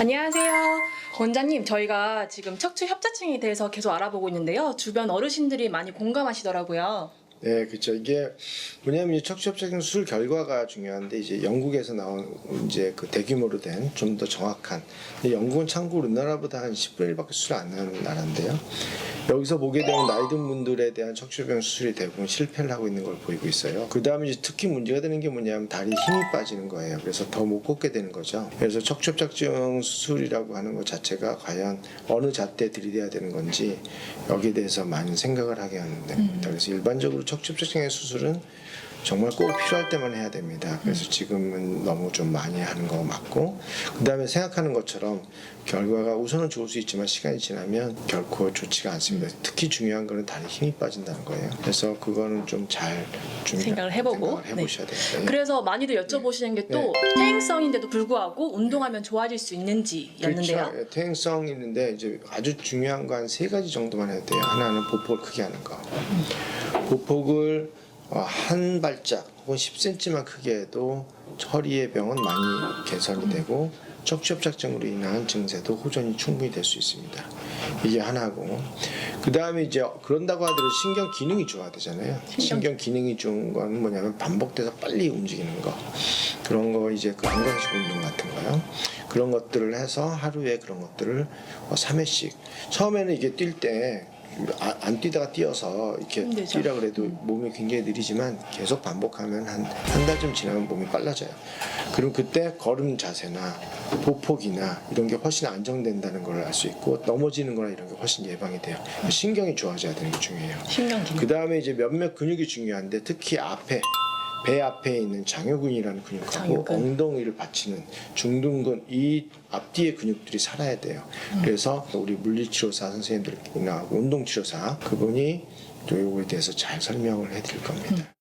안녕하세요. 원장님, 저희가 지금 척추 협자증에 대해서 계속 알아보고 있는데요. 주변 어르신들이 많이 공감하시더라고요. 네, 그렇죠. 이게 뭐냐면 척추협착증 수술 결과가 중요한데 이제 영국에서 나온 이제 그 대규모로 된 좀 더 정확한. 근데 영국은 참고로 우리나라보다 한 10분의 1밖에 수술 안 나는 나라인데요. 여기서 보게 되면 나이 든 분들에 대한 척추병 수술이 대부분 실패를 하고 있는 걸 보이고 있어요. 그 다음에 이제 특히 문제가 되는 게 뭐냐면 다리 힘이 빠지는 거예요. 그래서 더 못 걷게 되는 거죠. 그래서 척추협착증 수술이라고 하는 것 자체가 과연 어느 잣대에 들이대야 되는 건지 여기에 대해서 많은 생각을 하게 하는 됩니다. 그래서 일반적으로 척추협착증의 수술은 정말 꼭 필요할 때만 해야 됩니다. 그래서 지금은 너무 좀 많이 하는 거 맞고, 그 다음에 생각하는 것처럼 결과가 우선은 좋을 수 있지만 시간이 지나면 결코 좋지가 않습니다. 특히 중요한 거는 다리 힘이 빠진다는 거예요. 그래서 그거는 좀 잘 생각을 해보고 해보셔야 됩니다. 그래서 많이들 여쭤보시는 게 또 퇴행성인데도 불구하고 운동하면 좋아질 수 있는지였는데요. 그렇죠. 퇴행성 있는데 이제 아주 중요한 거 한 3가지 정도만 해도 돼요. 하나는 보폭을 크게 하는 거. 보폭을 한 발짝 혹은 10cm만 크게 해도 허리의 병은 많이 개선이 되고 척추협착증으로 인한 증세도 호전이 충분히 될 수 있습니다. 이게 하나고, 그 다음에 이제 그런다고 하더라도 신경 기능이 좋아야 되잖아요. 신경 기능이 좋은 건 뭐냐면 반복돼서 빨리 움직이는 거, 그런 거 이제 그 안광식 운동 같은 거요. 그런 것들을 해서 하루에 그런 것들을 3회씩. 처음에는 이게 뛸 때 안 뛰다가 뛰어서 이렇게 힘들죠. 뛰라 그래도 몸이 굉장히 느리지만 계속 반복하면 한 달쯤 지나면 몸이 빨라져요. 그럼 그때 걸음 자세나 보폭이나 이런 게 훨씬 안정된다는 걸 알 수 있고, 넘어지는 거나 이런 게 훨씬 예방이 돼요. 신경이 좋아져야 되는 게 중요해요. 신경 기능. 그 다음에 이제 몇몇 근육이 중요한데 특히 배 앞에 있는 장요근이라는 근육하고 장요근. 엉덩이를 받치는 중둔근, 이 앞뒤의 근육들이 살아야 돼요. 그래서 우리 물리치료사 선생님들이나 운동치료사 그분이 또 이거에 대해서 잘 설명을 해드릴 겁니다.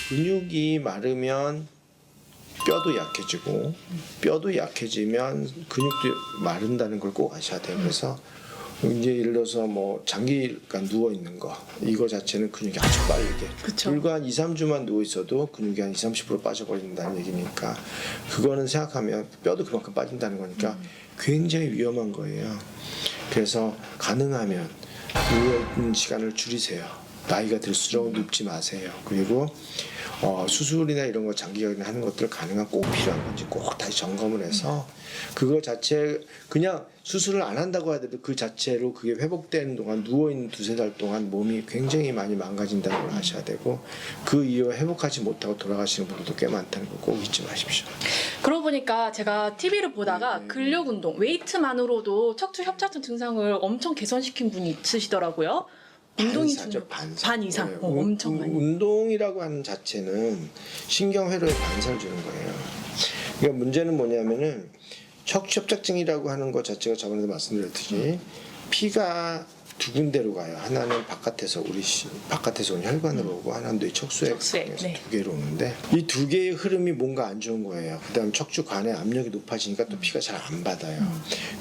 근육이 마르면 뼈도 약해지고, 뼈도 약해지면 근육도 마른다는 걸 꼭 아셔야 돼요. 그래서 이제 예를 들어서 뭐 장기간 누워 있는 거, 이거 자체는 근육이 아주 빠르게 그쵸. 불과 한 2-3주만 누워 있어도 근육이 한 20-30% 빠져버린다는 얘기니까, 그거는 생각하면 뼈도 그만큼 빠진다는 거니까 굉장히 위험한 거예요. 그래서 가능하면 누워 있는 시간을 줄이세요. 나이가 들수록 눕지 마세요. 그리고 수술이나 이런 거 장기간 하는 것들 가능한 꼭 필요한 건지 꼭 다시 점검을 해서 그거 자체 그냥 수술을 안 한다고 하더라도 그 자체로 그게 회복되는 동안 누워있는 2-3달 동안 몸이 굉장히 많이 망가진다는 걸 아셔야 되고, 그 이후에 회복하지 못하고 돌아가시는 분들도 꽤 많다는 걸 꼭 잊지 마십시오. 그러고 보니까 제가 TV를 보다가 근력 운동, 웨이트만으로도 척추 협착증 증상을 엄청 개선시킨 분이 있으시더라고요. 운동이 반사죠, 반 이상. 네, 엄청 많이. 운동이라고 하는 자체는 신경회로에 반사를 주는 거예요. 그러니까 문제는 뭐냐면은 척추협착증이라고 하는 것 자체가 저번에도 말씀드렸듯이 피가 두 군데로 가요. 하나는 바깥에서 바깥에서 온 혈관으로 오고, 하나는 뇌척수액 통해서 네. 2개로 오는데, 이 2개의 흐름이 뭔가 안 좋은 거예요. 그다음 척추관의 압력이 높아지니까 또 피가 잘 안 받아요.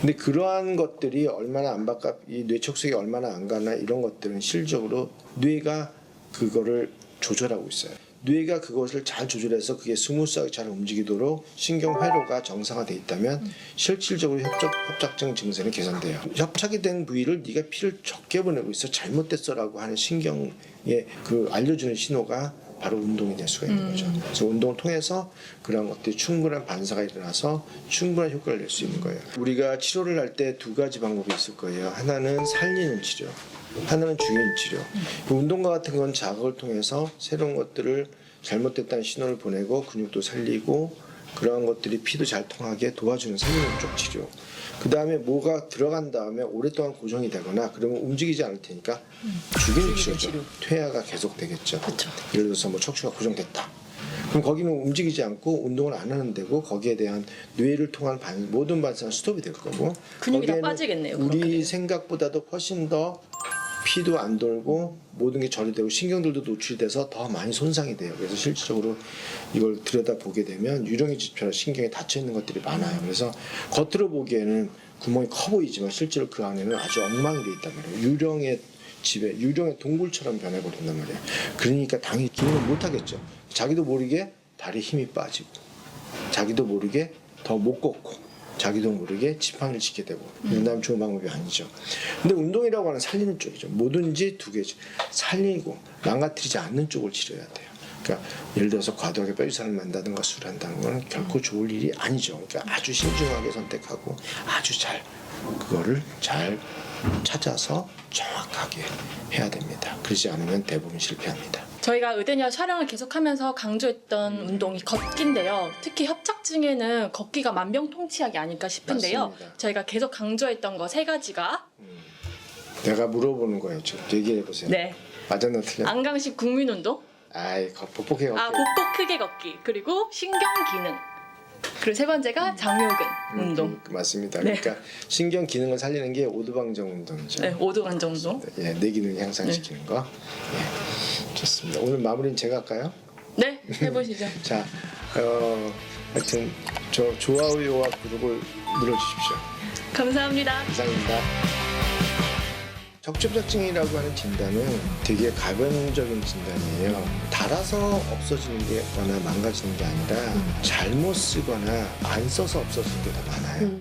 근데 그러한 것들이 얼마나 안 받가, 이 뇌척수액이 얼마나 안 가나, 이런 것들은 실질적으로 뇌가 그거를 조절하고 있어요. 뇌가 그것을 잘 조절해서 그게 스무스하게 잘 움직이도록 신경 회로가 정상화돼 있다면 실질적으로 협착증 증세는 개선돼요. 협착이 된 부위를 네가 피를 적게 보내고 있어 잘못됐어라고 하는 신경에 그 알려주는 신호가 바로 운동이 될 수가 있는 거죠. 그래서 운동을 통해서 그런 것들이 충분한 반사가 일어나서 충분한 효과를 낼 수 있는 거예요. 우리가 치료를 할 때 두 가지 방법이 있을 거예요. 하나는 살리는 치료, 하나는 죽이는 치료. 그 운동과 같은 건 자극을 통해서 새로운 것들을 잘못됐다는 신호를 보내고 근육도 살리고 그러한 것들이 피도 잘 통하게 도와주는 살리는 쪽 치료. 그 다음에 뭐가 들어간 다음에 오랫동안 고정이 되거나 그러면 움직이지 않을 테니까 죽이는 치료죠. 퇴화가 계속 되겠죠. 그쵸. 예를 들어서 뭐 척추가 고정됐다. 그럼 거기는 움직이지 않고 운동을 안 하는 데고 거기에 대한 뇌를 통한 모든 반사가 스톱이 될 거고 근육이 다 거기에는 빠지겠네요. 우리 그렇게 되면. 생각보다도 훨씬 더 피도 안 돌고 모든 게 처리되고 신경들도 노출이 돼서 더 많이 손상이 돼요. 그래서 실질적으로 이걸 들여다보게 되면 유령의 지표나 신경에 닫혀 있는 것들이 많아요. 그래서 겉으로 보기에는 구멍이 커 보이지만 실제로 그 안에는 아주 엉망이 돼 있단 말이에요. 유령의 집에 유령의 동굴처럼 변해버린단 말이에요. 그러니까 당연히 기능을 못 하겠죠. 자기도 모르게 다리 힘이 빠지고 자기도 모르게 더 못 걷고 자기도 모르게 지팡이를 짚게 되고 이런 다음 좋은 방법이 아니죠. 근데 운동이라고 하는 살리는 쪽이죠. 뭐든지 두 개죠. 살리고 망가뜨리지 않는 쪽을 치료해야 돼요. 그러니까 예를 들어서 과도하게 뼈지살을 만다든가 술을 한다는 건 결코 좋을 일이 아니죠. 그러니까 아주 신중하게 선택하고 아주 잘 그거를 잘 찾아서 정확하게 해야 됩니다. 그러지 않으면 대부분 실패합니다. 저희가 의대니아 촬영을 계속하면서 강조했던 운동이 걷기인데요. 특히 협착증에는 걷기가 만병통치약이 아닐까 싶은데요. 맞습니다. 저희가 계속 강조했던 거 세 가지가 내가 물어보는 거예요. 지금 얘기해 보세요. 네, 맞았나 틀렸나? 안강식 국민운동, 아이 복복해 아 복부 크게 걷기, 그리고 신경 기능, 그리고 세 번째가 장요근 운동. 맞습니다. 네. 그러니까 신경 기능을 살리는 게 오두방정 운동이죠. 네, 오두관정 운동. 예, 뇌 기능 향상시키는 거. 예, 좋습니다. 오늘 마무리는 제가 할까요? 네, 해보시죠. 자, 하여튼 저 좋아요와 구독을 눌러주십시오. 감사합니다. 이상입니다. 척추협착증이라고 하는 진단은 되게 가변적인 진단이에요. 달아서 없어지는 게거나 망가지는 게 아니라 잘못 쓰거나 안 써서 없어지는 게 더 많아요.